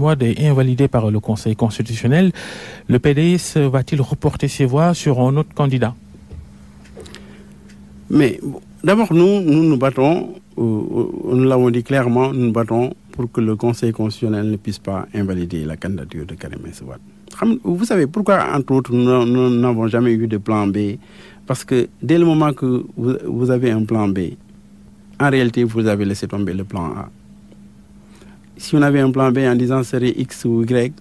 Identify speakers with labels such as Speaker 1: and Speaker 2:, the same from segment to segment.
Speaker 1: Wade est invalidé par le Conseil constitutionnel, le PDS va-t-il reporter ses voix sur un autre candidat?
Speaker 2: Mais d'abord, nous nous battons, nous l'avons dit clairement, nous nous battons pour que le Conseil constitutionnel ne puisse pas invalider la candidature de Karim Meïssa Wade. Vous savez pourquoi, entre autres, nous n'avons jamais eu de plan B? Parce que dès le moment que vous avez un plan B, en réalité, vous avez laissé tomber le plan A. Si on avait un plan B en disant serait X ou Y,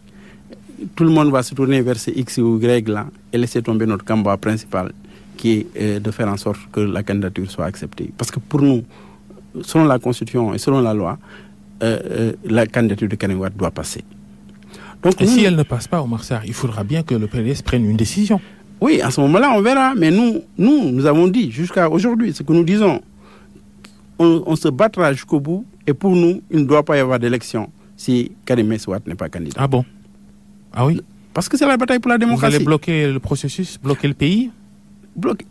Speaker 2: tout le monde va se tourner vers ces X ou Y là et laisser tomber notre combat principal, qui est de faire en sorte que la candidature soit acceptée. Parce que pour nous, selon la Constitution et selon la loi, la candidature de Karim Wade doit passer.
Speaker 1: Donc, si elle ne passe pas, Oumar Sarr, il faudra bien que le PDS prenne une décision.
Speaker 2: Oui, à ce moment-là, on verra. Mais nous avons dit jusqu'à aujourd'hui, ce que nous disons, on se battra jusqu'au bout. Et pour nous, il ne doit pas y avoir d'élection si Karim Meïssa Wade n'est pas candidat.
Speaker 1: Ah bon? Ah oui?
Speaker 2: Parce que c'est la bataille pour la démocratie.
Speaker 1: Vous allez bloquer le processus, bloquer le pays?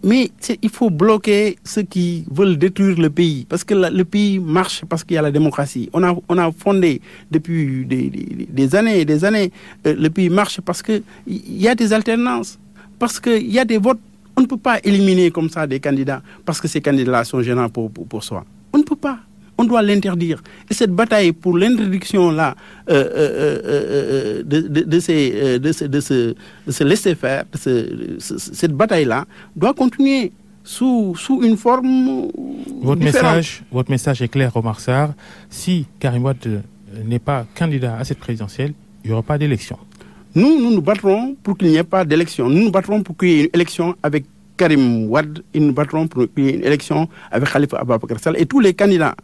Speaker 2: Mais il faut bloquer ceux qui veulent détruire le pays. Parce que le pays marche parce qu'il y a la démocratie. On a fondé depuis des années et des années. Le pays marche parce qu'il y a des alternances. Parce qu'il y a des votes. On ne peut pas éliminer comme ça des candidats parce que ces candidats sont gênants pour soi. On ne peut pas. On doit l'interdire. Et cette bataille pour l'interdiction là de ce laisser-faire, cette bataille-là, doit continuer sous une forme différente.
Speaker 1: Votre message est clair, Oumar Sarr. Si Karim Wade n'est pas candidat à cette présidentielle, il n'y aura pas d'élection.
Speaker 2: Nous nous battrons pour qu'il n'y ait pas d'élection. Nous nous battrons pour qu'il y ait une élection avec Karim Wade. Et nous nous battrons pour qu'il y ait une élection avec Khalifa Ababacar Sall et tous les candidats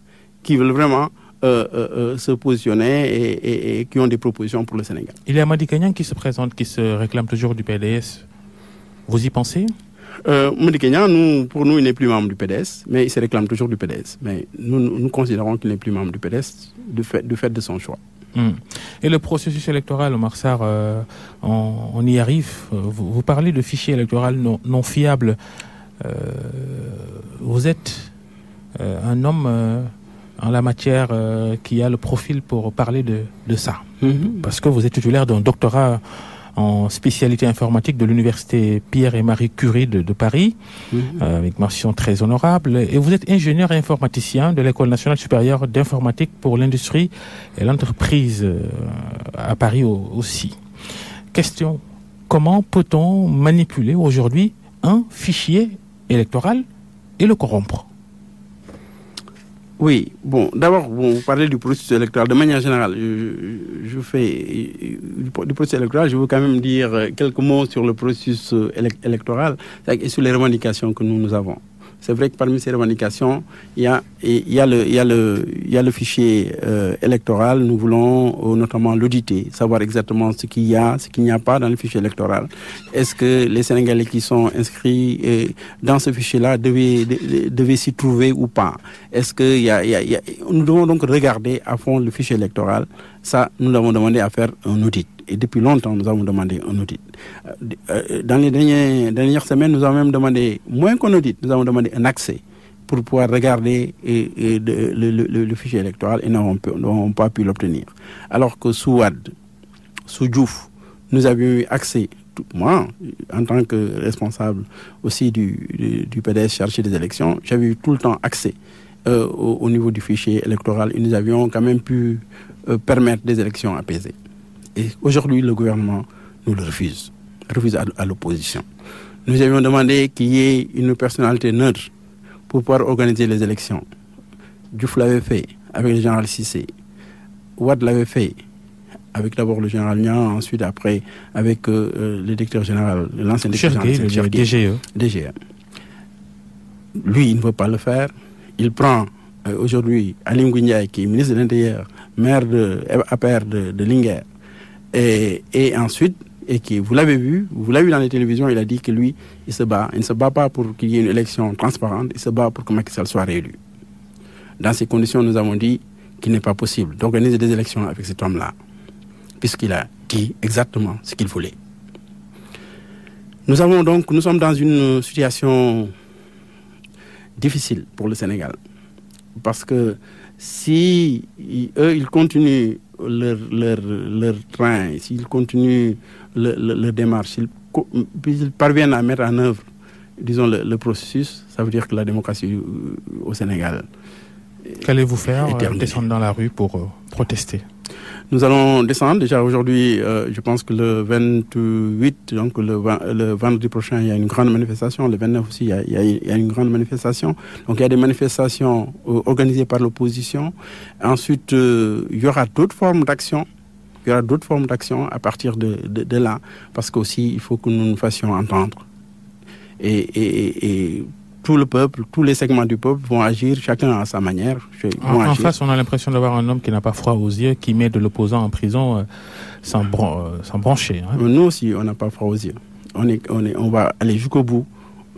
Speaker 2: qui veulent vraiment se positionner et qui ont des propositions pour le Sénégal.
Speaker 1: Il y a Madi Kenya qui se présente, qui se réclame toujours du PDS. Vous y pensez?
Speaker 2: Madi Kenya, pour nous, il n'est plus membre du PDS, mais il se réclame toujours du PDS. Mais nous considérons qu'il n'est plus membre du PDS du fait de son choix.
Speaker 1: Et le processus électoral, Oumar Sarr, on y arrive. Vous parlez de fichier électoral non fiable. Vous êtes un homme en la matière qui a le profil pour parler de ça. Parce que vous êtes titulaire d'un doctorat en spécialité informatique de l'université Pierre et Marie Curie de Paris, avec mention très honorable. Et vous êtes ingénieur informaticien de l'École nationale supérieure d'informatique pour l'industrie et l'entreprise à Paris aussi. Question, comment peut-on manipuler aujourd'hui un fichier électoral et le corrompre?
Speaker 2: Oui, bon, d'abord, vous parlez du processus électoral. De manière générale, je fais du processus électoral, je veux quand même dire quelques mots sur le processus électoral et sur les revendications que nous avons. C'est vrai que parmi ces revendications, il y a le fichier électoral. Nous voulons notamment l'auditer, savoir exactement ce qu'il y a, ce qu'il n'y a pas dans le fichier électoral. Est-ce que les Sénégalais qui sont inscrits dans ce fichier-là devaient s'y trouver ou pas? Est-ce que nous devons donc regarder à fond le fichier électoral. Ça, nous l'avons demandé à faire un audit. Et depuis longtemps, nous avons demandé un audit. Dans les dernières semaines, nous avons même demandé, moins qu'un audit, nous avons demandé un accès pour pouvoir regarder le fichier électoral et nous n'avons pas pu l'obtenir. Alors que sous Wade, sous Diouf, nous avions eu accès, moi, en tant que responsable aussi du PDS chargé des élections, j'avais eu tout le temps accès au niveau du fichier électoral et nous avions quand même pu permettre des élections apaisées. Et aujourd'hui, le gouvernement nous le refuse à l'opposition. Nous avions demandé qu'il y ait une personnalité neutre pour pouvoir organiser les élections. Diouf l'avait fait avec le général Cissé. Wade l'avait fait avec d'abord le général Niang, ensuite après avec le directeur général, l'ancien directeur général, DGE. Lui, il ne veut pas le faire. Il prend aujourd'hui Alim Gouindiaï, qui est ministre de l'Intérieur, maire APR de Linguère, et ensuite, vous l'avez vu dans les télévisions, il a dit que lui, il se bat. Il ne se bat pas pour qu'il y ait une élection transparente, il se bat pour que Macky Sall soit réélu. Dans ces conditions, nous avons dit qu'il n'est pas possible d'organiser des élections avec cet homme-là, puisqu'il a dit exactement ce qu'il voulait. Nous sommes dans une situation difficile pour le Sénégal, parce que si eux, ils continuent leur train, s'ils continuent leur démarche, s'ils parviennent à mettre en œuvre, disons, le processus, ça veut dire que la démocratie au Sénégal.
Speaker 1: Qu'allez-vous faire? Descendre dans la rue pour protester?
Speaker 2: Nous allons descendre. Déjà aujourd'hui, je pense que le 28, donc le vendredi prochain, il y a une grande manifestation. Le 29 aussi, il y a une grande manifestation. Donc il y a des manifestations organisées par l'opposition. Ensuite, il y aura d'autres formes d'action. Il y aura d'autres formes d'action à partir de là. Parce qu'aussi, il faut que nous nous fassions entendre. Et tout le peuple, tous les segments du peuple vont agir, chacun à sa manière.
Speaker 1: En face, on a l'impression d'avoir un homme qui n'a pas froid aux yeux, qui met de l'opposant en prison sans broncher. Hein.
Speaker 2: Nous aussi, on n'a pas froid aux yeux. On va aller jusqu'au bout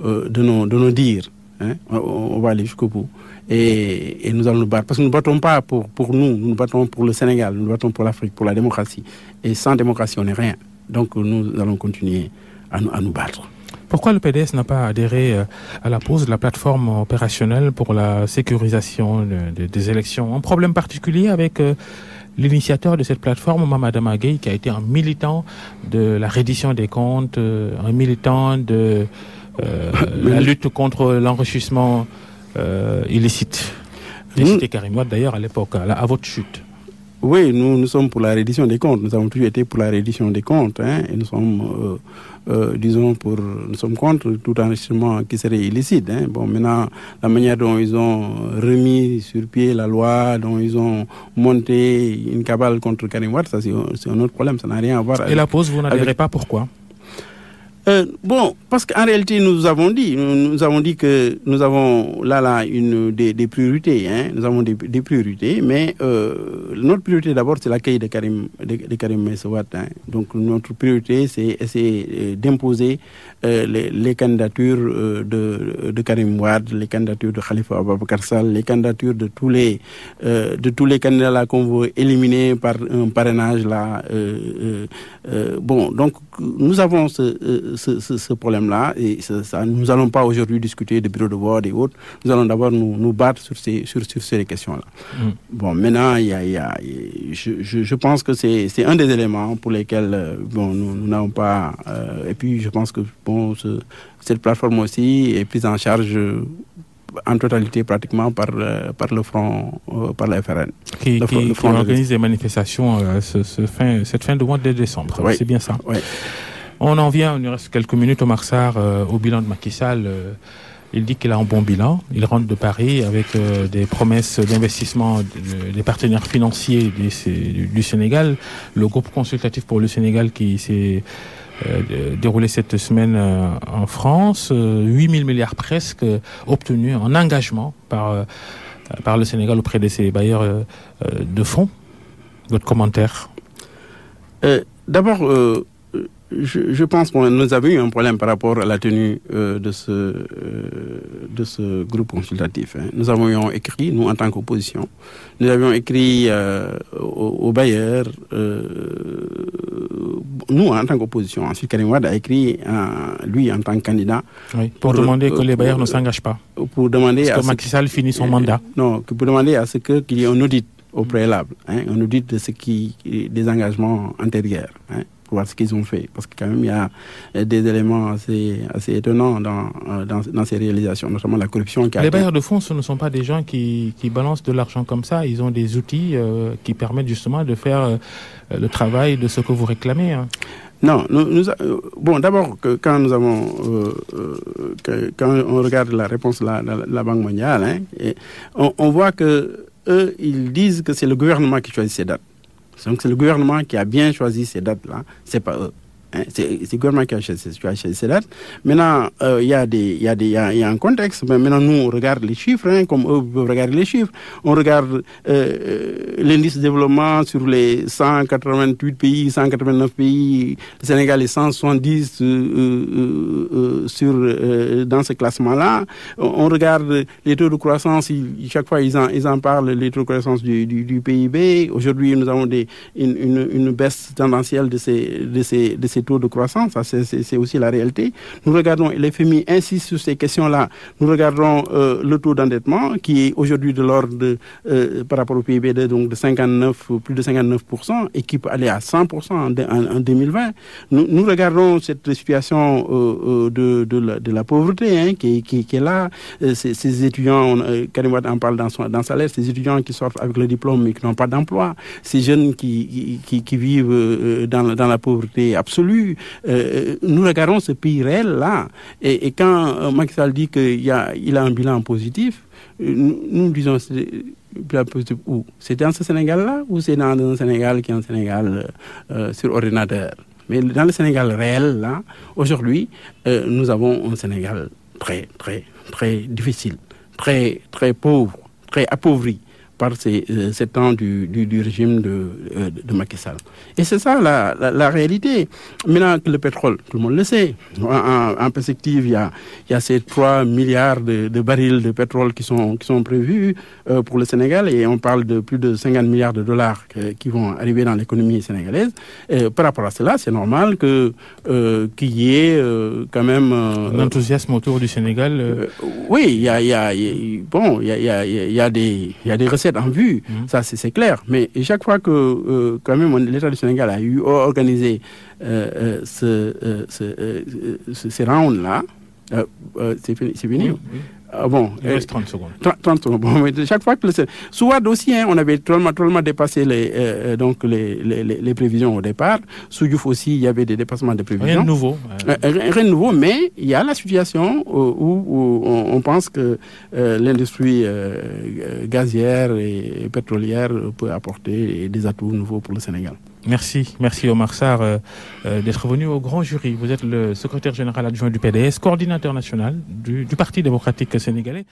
Speaker 2: de nos dires. Hein. On va aller jusqu'au bout. Et nous allons nous battre. Parce que nous ne battons pas pour nous, nous battons pour le Sénégal, nous battons pour l'Afrique, pour la démocratie. Et sans démocratie, on n'est rien. Donc nous allons continuer à nous battre.
Speaker 1: Pourquoi le PDS n'a pas adhéré à la pose de la plateforme opérationnelle pour la sécurisation des élections? Un problème particulier avec l'initiateur de cette plateforme, Mamadama Gueye, qui a été un militant de la reddition des comptes, un militant de la lutte contre l'enrichissement illicite. J'ai cité Karim Wade d'ailleurs à l'époque, à votre chute.
Speaker 2: Oui, nous sommes pour la reddition des comptes. Nous avons toujours été pour la reddition des comptes. Hein, et nous sommes, nous sommes contre tout enrichissement qui serait illicite. Hein. Bon, maintenant, la manière dont ils ont remis sur pied la loi, dont ils ont monté une cabale contre Karim Wade, ça c'est un autre problème. Ça n'a rien à voir avec...
Speaker 1: Et la pause, vous n'adhérez pas, pourquoi?
Speaker 2: Parce qu'en réalité, nous avons dit que nous avons là des priorités. Hein. Nous avons des priorités, mais notre priorité d'abord, c'est l'accueil de Karim Meïssa Wade. Hein. Donc notre priorité, c'est essayer d'imposer les candidatures de Karim Wade, les candidatures de Khalifa Ababacar Sall, les candidatures de tous les candidats là qu'on veut éliminer par un parrainage là. Donc nous avons ce problème-là et nous n'allons pas aujourd'hui discuter de bureaux de vote et autres. Nous allons d'abord nous battre sur ces questions-là. Bon, maintenant, je pense que c'est un des éléments pour lesquels nous n'avons pas... et puis, je pense que cette plateforme aussi est prise en charge en totalité pratiquement par le front, par la FRN.
Speaker 1: Qui organise des manifestations cette fin de mois de décembre. Oui. C'est bien ça.
Speaker 2: Oui.
Speaker 1: On en vient, il nous reste quelques minutes, Omar Sarr, au bilan de Macky Sall. Il dit qu'il a un bon bilan. Il rentre de Paris avec des promesses d'investissement des partenaires financiers du Sénégal. Le groupe consultatif pour le Sénégal qui s'est déroulé cette semaine en France. 8 000 milliards presque obtenus en engagement par le Sénégal auprès de ses bailleurs de fonds. Votre commentaire?
Speaker 2: D'abord... Je pense que nous avons eu un problème par rapport à la tenue de ce groupe consultatif. Hein. Nous avions écrit, nous en tant qu'opposition, nous avions écrit aux bailleurs, nous en tant qu'opposition. Ensuite, Karim Wade a écrit, lui en tant que candidat.
Speaker 1: Oui, pour demander que les bailleurs ne s'engagent pas.
Speaker 2: Pour demander
Speaker 1: parce que Macky Sall finit son mandat.
Speaker 2: Non, pour demander à ce qu'il y ait un audit au préalable, hein, un audit de des engagements antérieurs. Hein, pour voir ce qu'ils ont fait. Parce que quand même, il y a des éléments assez étonnants dans ces réalisations, notamment la corruption.
Speaker 1: Les bailleurs de fonds, ce ne sont pas des gens qui balancent de l'argent comme ça. Ils ont des outils qui permettent justement de faire le travail de ce que vous réclamez. Hein.
Speaker 2: Non, d'abord, quand nous avons, quand on regarde la réponse de la Banque mondiale, hein, on voit que eux, ils disent que c'est le gouvernement qui choisit ces dates. Donc c'est le gouvernement qui a bien choisi ces dates-là, c'est pas eux. Hein, c'est le gouvernement qui a choisi ces dates. Maintenant, il y a un contexte. Mais maintenant, nous, on regarde les chiffres, hein, comme eux peuvent regarder les chiffres. On regarde l'indice de développement sur les 188 pays, 189 pays. Le Sénégal est 170 dans ce classement-là. On regarde les taux de croissance. Chaque fois, ils en parlent, les taux de croissance du PIB. Aujourd'hui, nous avons une baisse tendancielle de ces taux de croissance, ça c'est aussi la réalité. Nous regardons, et l'FMI insiste sur ces questions-là, nous regardons le taux d'endettement qui est aujourd'hui de l'ordre de, par rapport au PIB donc de 59, plus de 59%, et qui peut aller à 100% en 2020. Nous regardons cette situation de la pauvreté hein, qui est là. Ces étudiants, Karim Wade en parle dans sa lettre, ces étudiants qui sortent avec le diplôme mais qui n'ont pas d'emploi, ces jeunes qui vivent dans la pauvreté absolue. Nous regardons ce pays réel-là. Et quand Macky Sall dit qu'il a un bilan positif, nous disons bilan positif où? C'est dans ce Sénégal-là ou c'est dans un Sénégal qui est un Sénégal sur ordinateur? Mais dans le Sénégal réel, là, aujourd'hui, nous avons un Sénégal très, très, très difficile, très, très pauvre, très appauvri par ces 7 ans du régime de Macky Sall. Et c'est ça la réalité. Maintenant que le pétrole, tout le monde le sait, en perspective, il y a ces 3 milliards de barils de pétrole qui sont prévus pour le Sénégal, et on parle de plus de 50 milliards de dollars qui vont arriver dans l'économie sénégalaise. Par rapport à cela, c'est normal qu'il y ait quand même...
Speaker 1: un enthousiasme autour du Sénégal.
Speaker 2: Oui, il y a des recettes en vue, ça c'est clair. Mais chaque fois que quand même l'État du Sénégal a organisé ces rounds-là, c'est fini.
Speaker 1: Oui.
Speaker 2: Bon,
Speaker 1: il reste 30 secondes.
Speaker 2: 30 secondes. Bon, mais chaque fois que sous Wade aussi, hein, on avait totalement dépassé les prévisions au départ. Sous Diouf aussi, il y avait des dépassements de prévisions.
Speaker 1: Rien de nouveau.
Speaker 2: Rien de nouveau, mais il y a la situation où on pense que l'industrie gazière et pétrolière peut apporter des atouts nouveaux pour le Sénégal.
Speaker 1: Merci Omar Sarr d'être venu au grand jury. Vous êtes le secrétaire général adjoint du PDS, coordinateur national du Parti démocratique sénégalais.